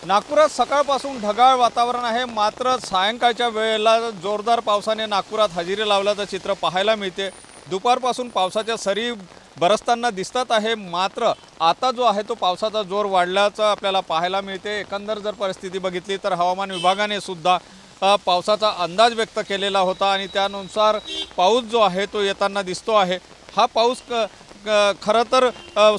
नागपुरात सकाळपासून ढगाळ वातावरण आहे, मात्र सायंकाळच्या वेळेला जोरदार पावसाने नागपुरात हजेरी लावल्याचं चित्र पाहायला मिळते। दुपारपासून पावसाच्या सरी बरसताना दिसत आहे, मात्र आता जो आहे तो पावसाचा जोर वाढल्याचं आपल्याला पाहायला मिळते। एकंदर जर परिस्थिती बघितली तर हवामान विभागाने सुद्धा पावसाचा अंदाज व्यक्त केलेला होता आणि त्यानुसार पाऊस जो आहे तो येताना दिसतो आहे। हा पाऊस खरं तर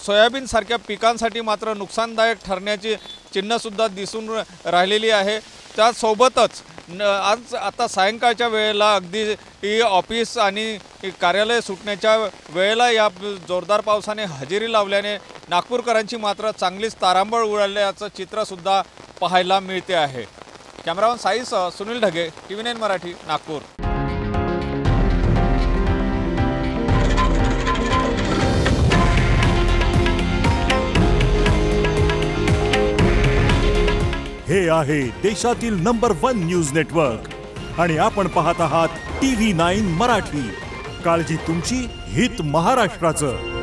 सोयाबीन सारख्या पिकांसाठी मात्र नुकसानदायक ठरण्याची चिन्हसुद्धा दिसून राहिलेली आहे। त्यासोबतच आज आता सायंकाळच्या वेळेला अगदी ऑफिस आणि कार्यालय सुटण्याच्या वेळेला या जोरदार पावसाने हजेरी लावल्याने नागपूरकरांची मात्र चांगलीच तारांबळ उडाल्याचं चित्रसुद्धा पाहायला मिळते आहे। कॅमेरामन साईसह सुनील ढगे, TV9 मराठी, नागपूर। हे आहे देशातील नंबर 1 न्यूज नेटवर्क आणि आपण पाहत आहात TV9 मराठी। काळजी तुमची, हित महाराष्ट्राचं।